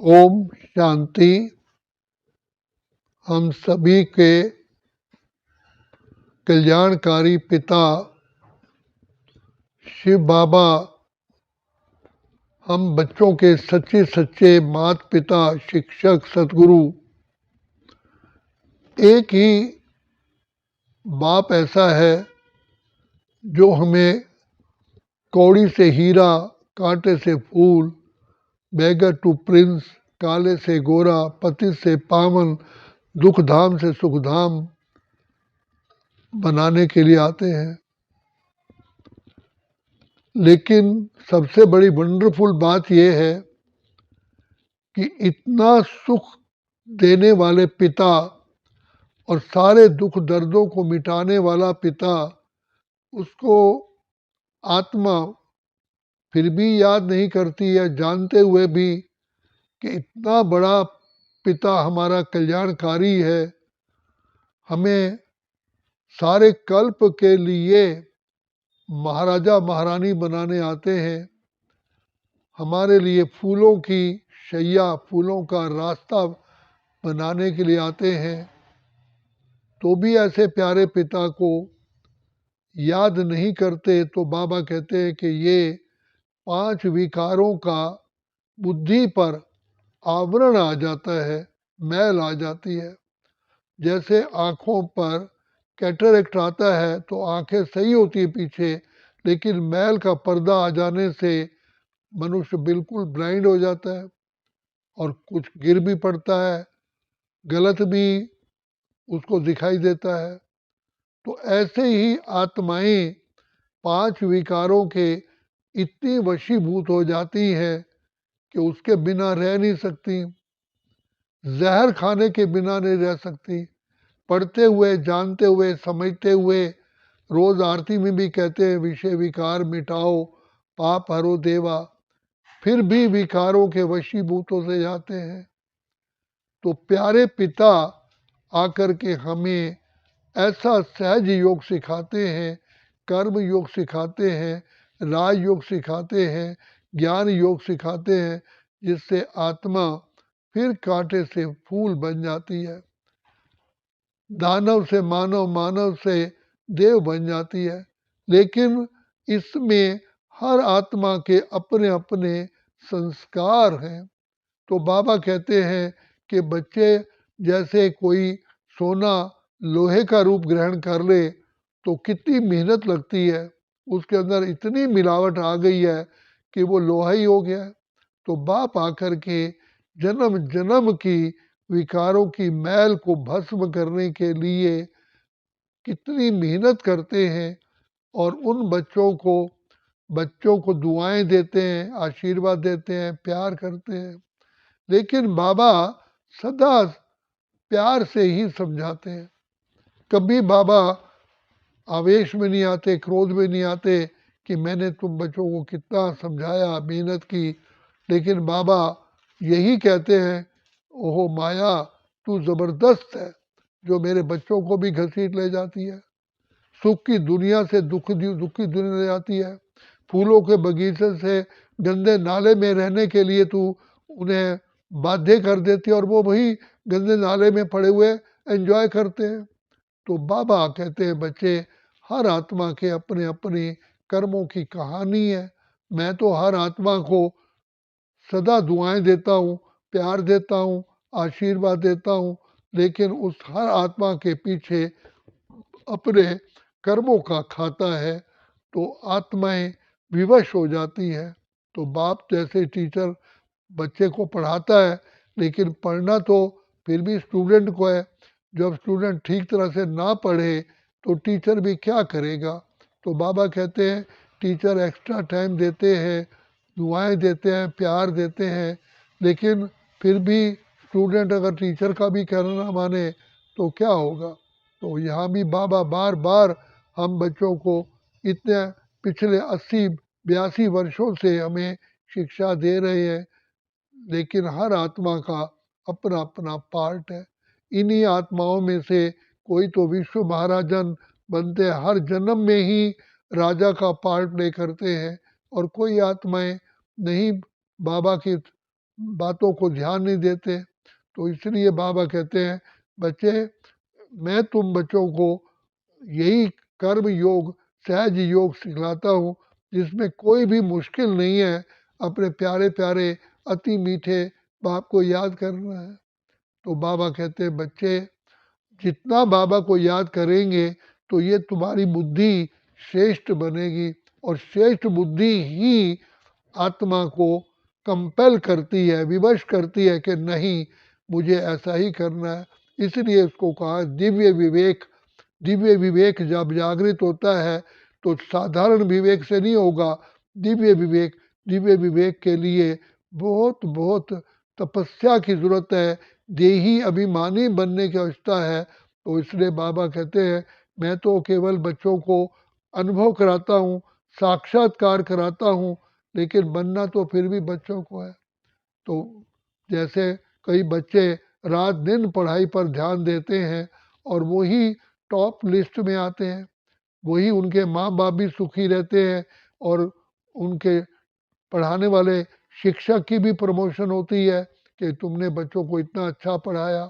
ओम शांति। हम सभी के कल्याणकारी पिता शिव बाबा हम बच्चों के सच्चे सच्चे माता पिता शिक्षक सदगुरु। एक ही बाप ऐसा है जो हमें कौड़ी से हीरा, कांटे से फूल, बेगर टू प्रिंस, काले से गोरा, पति से पावन, दुख धाम से सुख धाम बनाने के लिए आते हैं। लेकिन सबसे बड़ी वंडरफुल बात यह है कि इतना सुख देने वाले पिता और सारे दुख दर्दों को मिटाने वाला पिता, उसको आत्मा फिर भी याद नहीं करती है, जानते हुए भी कि इतना बड़ा पिता हमारा कल्याणकारी है, हमें सारे कल्प के लिए महाराजा महारानी बनाने आते हैं, हमारे लिए फूलों की शैया, फूलों का रास्ता बनाने के लिए आते हैं, तो भी ऐसे प्यारे पिता को याद नहीं करते। तो बाबा कहते हैं कि ये 5 विकारों का बुद्धि पर आवरण आ जाता है, मैल आ जाती है। जैसे आँखों पर कैटरेक्ट आता है तो आंखें सही होती है पीछे, लेकिन मैल का पर्दा आ जाने से मनुष्य बिल्कुल ब्लाइंड हो जाता है और कुछ गिर भी पड़ता है, गलत भी उसको दिखाई देता है। तो ऐसे ही आत्माएं 5 विकारों के इतनी वशीभूत हो जाती हैं कि उसके बिना रह नहीं सकती, जहर खाने के बिना नहीं रह सकती। पढ़ते हुए, जानते हुए, समझते हुए, रोज आरती में भी कहते हैं विषय विकार मिटाओ, पाप हरो देवा, फिर भी विकारों के वशीभूत होते जाते हैं। तो प्यारे पिता आकर के हमें ऐसा सहज योग सिखाते हैं, कर्म योग सिखाते हैं, राज योग सिखाते हैं, ज्ञान योग सिखाते हैं, जिससे आत्मा फिर कांटे से फूल बन जाती है, दानव से मानव, मानव से देव बन जाती है। लेकिन इसमें हर आत्मा के अपने अपने संस्कार हैं। तो बाबा कहते हैं कि बच्चे जैसे कोई सोना लोहे का रूप ग्रहण कर ले तो कितनी मेहनत लगती है, उसके अंदर इतनी मिलावट आ गई है कि वो लोहा ही हो गया है। तो बाप आकर के जन्म जन्म की विकारों की मैल को भस्म करने के लिए कितनी मेहनत करते हैं और उन बच्चों को दुआएं देते हैं, आशीर्वाद देते हैं, प्यार करते हैं। लेकिन बाबा सदा प्यार से ही समझाते हैं। कभी बाबा आवेश में नहीं आते, क्रोध में नहीं आते कि मैंने तुम बच्चों को कितना समझाया, मेहनत की। लेकिन बाबा यही कहते हैं, ओहो माया तू ज़बरदस्त है जो मेरे बच्चों को भी घसीट ले जाती है, सुख की दुनिया से दुख की दुनिया ले जाती है, फूलों के बगीचे से गंदे नाले में रहने के लिए तू उन्हें बाध्य कर देती है और वो वही गंदे नाले में पड़े हुए एंजॉय करते हैं। तो बाबा कहते हैं बच्चे, हर आत्मा के अपने अपने कर्मों की कहानी है। मैं तो हर आत्मा को सदा दुआएं देता हूँ, प्यार देता हूँ, आशीर्वाद देता हूँ, लेकिन उस हर आत्मा के पीछे अपने कर्मों का खाता है, तो आत्माएं विवश हो जाती हैं। तो बाप जैसे टीचर बच्चे को पढ़ाता है, लेकिन पढ़ना तो फिर भी स्टूडेंट को है। जब स्टूडेंट ठीक तरह से ना पढ़े तो टीचर भी क्या करेगा। तो बाबा कहते हैं टीचर एक्स्ट्रा टाइम देते हैं, दुआएं देते हैं, प्यार देते हैं, लेकिन फिर भी स्टूडेंट अगर टीचर का भी कहना ना माने तो क्या होगा। तो यहाँ भी बाबा बार बार हम बच्चों को इतने पिछले 80-82 वर्षों से हमें शिक्षा दे रहे हैं, लेकिन हर आत्मा का अपना अपना पार्ट है। इन्हीं आत्माओं में से कोई तो विश्व महाराजन बनते हैं, हर जन्म में ही राजा का पार्ट प्ले करते हैं, और कोई आत्माएं नहीं बाबा की बातों को ध्यान नहीं देते। तो इसलिए बाबा कहते हैं बच्चे, मैं तुम बच्चों को यही कर्म योग, सहज योग सिखलाता हूँ, जिसमें कोई भी मुश्किल नहीं है। अपने प्यारे प्यारे अति मीठे बाप को याद करना है। तो बाबा कहते हैं बच्चे, जितना बाबा को याद करेंगे तो ये तुम्हारी बुद्धि श्रेष्ठ बनेगी, और श्रेष्ठ बुद्धि ही आत्मा को कंपेल करती है, विवश करती है कि नहीं, मुझे ऐसा ही करना है। इसलिए उसको कहा दिव्य विवेक। दिव्य विवेक जब जागृत होता है तो साधारण विवेक से नहीं होगा, दिव्य विवेक। दिव्य विवेक के लिए बहुत बहुत तपस्या की जरूरत है, देही अभिमानी बनने की आवश्यकता है। तो इसलिए बाबा कहते हैं मैं तो केवल बच्चों को अनुभव कराता हूँ, साक्षात्कार कराता हूँ, लेकिन बनना तो फिर भी बच्चों को है। तो जैसे कई बच्चे रात दिन पढ़ाई पर ध्यान देते हैं और वही टॉप लिस्ट में आते हैं, वही उनके माँ बाप भी सुखी रहते हैं, और उनके पढ़ाने वाले शिक्षक की भी प्रमोशन होती है कि तुमने बच्चों को इतना अच्छा पढ़ाया,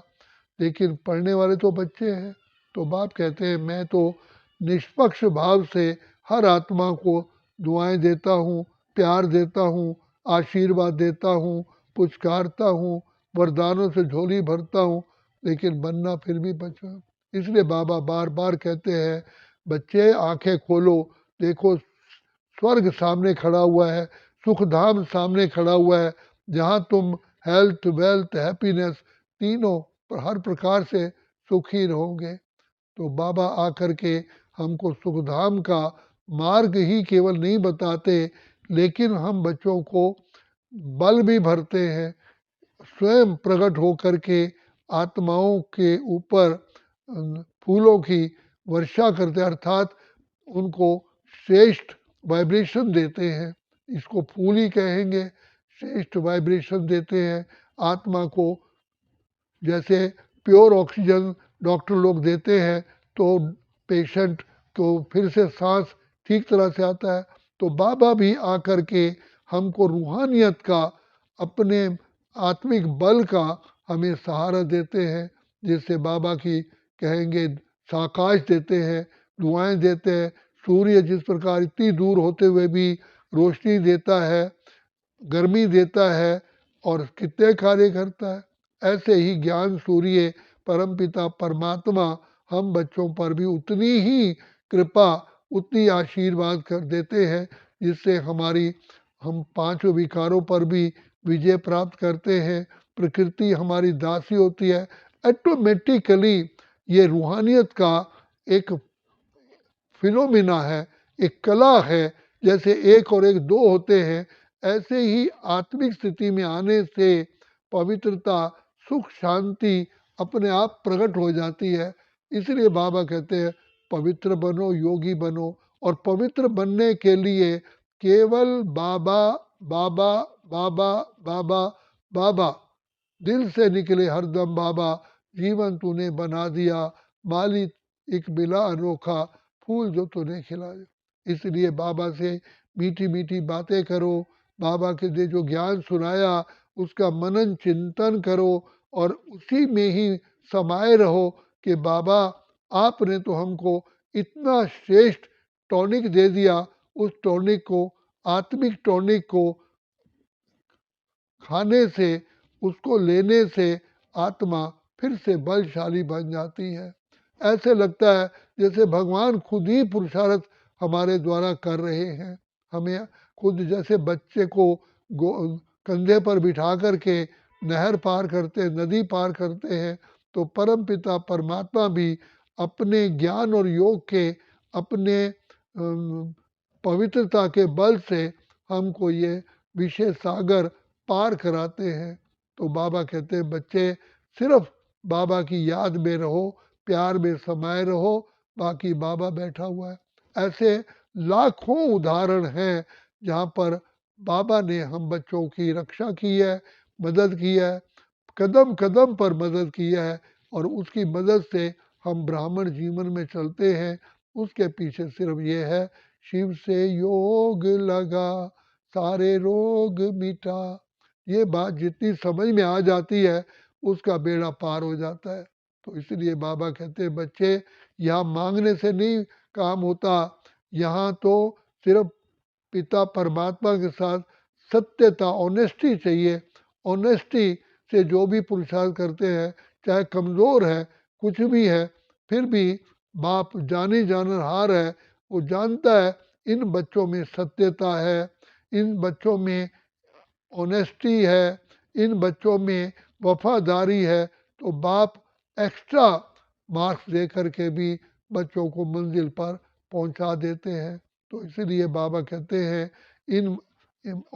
लेकिन पढ़ने वाले तो बच्चे हैं। तो बाप कहते हैं मैं तो निष्पक्ष भाव से हर आत्मा को दुआएं देता हूँ, प्यार देता हूँ, आशीर्वाद देता हूँ, पुचकारता हूँ, वरदानों से झोली भरता हूँ, लेकिन बनना फिर भी बच्चा। इसलिए बाबा बार बार कहते हैं बच्चे आंखें खोलो, देखो स्वर्ग सामने खड़ा हुआ है, सुखधाम सामने खड़ा हुआ है, जहाँ तुम हेल्थ वेल्थ हैप्पीनेस तीनों हर प्रकार से सुखी रहोगे। तो बाबा आकर के हमको सुखधाम का मार्ग ही केवल नहीं बताते, लेकिन हम बच्चों को बल भी भरते हैं, स्वयं प्रकट होकर के आत्माओं के ऊपर फूलों की वर्षा करते, अर्थात उनको श्रेष्ठ वाइब्रेशन देते हैं। इसको फूल ही कहेंगे, श्रेष्ठ वाइब्रेशन देते हैं आत्मा को। जैसे प्योर ऑक्सीजन डॉक्टर लोग देते हैं तो पेशेंट को फिर से सांस ठीक तरह से आता है। तो बाबा भी आकर के हमको रूहानियत का, अपने आत्मिक बल का हमें सहारा देते हैं, जिससे बाबा की कहेंगे साकाश देते हैं, दुआएं देते हैं। सूर्य जिस प्रकार इतनी दूर होते हुए भी रोशनी देता है, गर्मी देता है और कितने कार्य करता है, ऐसे ही ज्ञान सूर्य परमपिता परमात्मा हम बच्चों पर भी उतनी ही कृपा, उतनी आशीर्वाद कर देते हैं, जिससे हम पांचों विकारों पर भी विजय प्राप्त करते हैं। प्रकृति हमारी दासी होती है। ऑटोमेटिकली ये रूहानियत का एक फिनोमिना है, एक कला है। जैसे एक और एक दो होते हैं, ऐसे ही आत्मिक स्थिति में आने से पवित्रता, सुख, शांति अपने आप प्रकट हो जाती है। इसलिए बाबा कहते हैं पवित्र बनो, योगी बनो। और पवित्र बनने के लिए केवल बाबा बाबा बाबा बाबा बाबा, दिल से निकले हरदम बाबा, जीवन तूने बना दिया माली एक बिला अनोखा, फूल जो तूने खिलाया। इसलिए बाबा से मीठी मीठी बातें करो, बाबा के ने जो ज्ञान सुनाया उसका मनन चिंतन करो, और उसी में ही समाये रहो कि बाबा आपने तो हमको इतना श्रेष्ठ टॉनिक दे दिया, उस टॉनिक को, आत्मिक टॉनिक को खाने से, उसको लेने से आत्मा फिर से बलशाली बन जाती है। ऐसे लगता है जैसे भगवान खुद ही पुरुषार्थ हमारे द्वारा कर रहे हैं। हमें खुद जैसे बच्चे को कंधे पर बिठा करके नहर पार करते, नदी पार करते हैं, तो परम पिता परमात्मा भी अपने ज्ञान और योग के, अपने पवित्रता के बल से हमको ये विशेष सागर पार कराते हैं। तो बाबा कहते हैं बच्चे सिर्फ बाबा की याद में रहो, प्यार में समाये रहो, बाकी बाबा बैठा हुआ है। ऐसे लाखों उदाहरण हैं जहाँ पर बाबा ने हम बच्चों की रक्षा की है, मदद की है, कदम कदम पर मदद की है, और उसकी मदद से हम ब्राह्मण जीवन में चलते हैं। उसके पीछे सिर्फ ये है, शिव से योग लगा सारे रोग मिटा, ये बात जितनी समझ में आ जाती है उसका बेड़ा पार हो जाता है। तो इसलिए बाबा कहते हैं बच्चे यहाँ मांगने से नहीं काम होता, यहाँ तो सिर्फ पिता परमात्मा के साथ सत्यता ऑनेस्टी चाहिए। ऑनेस्टी से जो भी पुरुषार्थ करते हैं, चाहे कमज़ोर है कुछ भी है, फिर भी बाप जानी जानहार है, वो जानता है इन बच्चों में सत्यता है, इन बच्चों में ऑनेस्टी है, इन बच्चों में वफादारी है, तो बाप एक्स्ट्रा मार्क्स दे करके भी बच्चों को मंजिल पर पहुंचा देते हैं। तो इसीलिए बाबा कहते हैं इन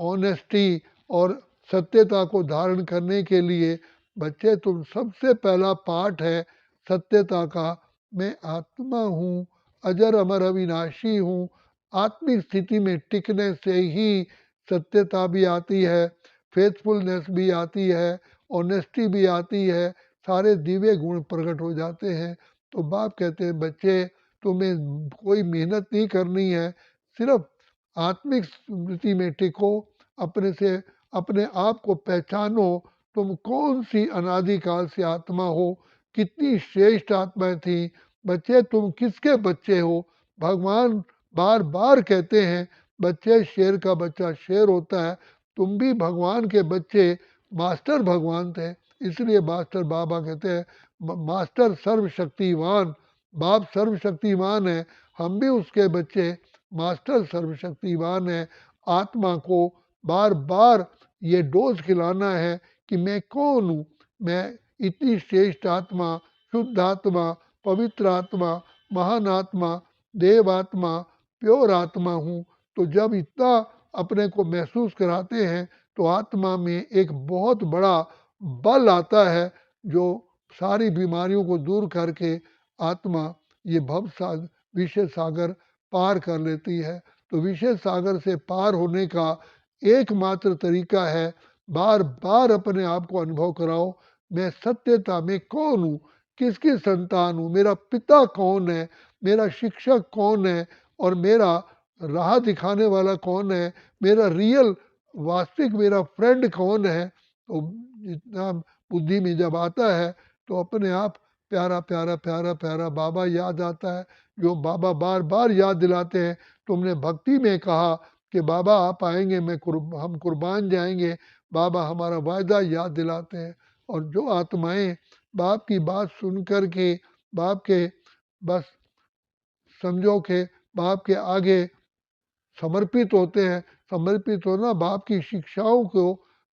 ऑनेस्टी और सत्यता को धारण करने के लिए बच्चे तुम सबसे पहला पाठ है सत्यता का, मैं आत्मा हूँ, अजर अमर अविनाशी हूँ। आत्मिक स्थिति में टिकने से ही सत्यता भी आती है, फेथफुलनेस भी आती है, ऑनेस्टी भी आती है, सारे दिव्य गुण प्रकट हो जाते हैं। तो बाप कहते हैं बच्चे तुम्हें कोई मेहनत नहीं करनी है, सिर्फ आत्मिक स्मृति में टिको, अपने से अपने आप को पहचानो, तुम कौन सी अनादिकाल से आत्मा हो, कितनी श्रेष्ठ आत्माएं थी। बच्चे तुम किसके बच्चे हो? भगवान बार बार कहते हैं बच्चे शेर का बच्चा शेर होता है, तुम भी भगवान के बच्चे, मास्टर भगवान थे। इसलिए मास्टर बाबा कहते हैं मास्टर सर्वशक्तिवान, बाप सर्वशक्तिमान है, हम भी उसके बच्चे, मास्टर सर्वशक्तिवान है। आत्मा को बार बार ये डोज खिलाना है कि मैं कौन हूँ, मैं इतनी श्रेष्ठ आत्मा, शुद्ध आत्मा, पवित्र आत्मा, महान आत्मा, देव आत्मा, प्योर आत्मा हूँ। तो जब इतना अपने को महसूस कराते हैं तो आत्मा में एक बहुत बड़ा बल आता है जो सारी बीमारियों को दूर करके आत्मा ये भव सागर, विषय सागर पार कर लेती है। तो विषय सागर से पार होने का एकमात्र तरीका है बार बार अपने आप को अनुभव कराओ, मैं सत्यता में कौन हूँ, किसकी संतान हूँ, मेरा पिता कौन है, मेरा शिक्षक कौन है, और मेरा राह दिखाने वाला कौन है, मेरा रियल वास्तविक मेरा फ्रेंड कौन है। तो जितना बुद्धि में जब आता है तो अपने आप प्यारा प्यारा प्यारा प्यारा बाबा याद आता है, जो बाबा बार बार याद दिलाते हैं। तुमने भक्ति में कहा कि बाबा आप आएंगे, हम कुर्बान जाएंगे, बाबा हमारा वायदा याद दिलाते हैं। और जो आत्माएं बाप की बात सुन कर के बाप के बस समझो के बाप के आगे समर्पित होते हैं, समर्पित होना बाप की शिक्षाओं को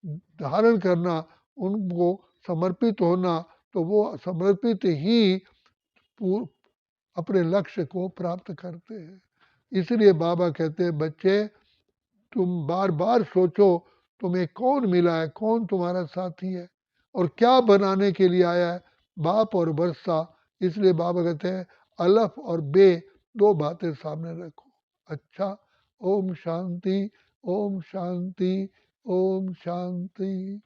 धारण करना, उनको समर्पित होना, तो वो समर्पित ही अपने लक्ष्य को प्राप्त करते हैं। इसलिए बाबा कहते हैं बच्चे तुम बार बार सोचो तुम्हें कौन मिला है, कौन तुम्हारा साथी है और क्या बनाने के लिए आया है, बाप और वर्षा। इसलिए बाबा कहते हैं अलफ और बे दो बातें सामने रखो। अच्छा, ओम शांति, ओम शांति, ओम शांति।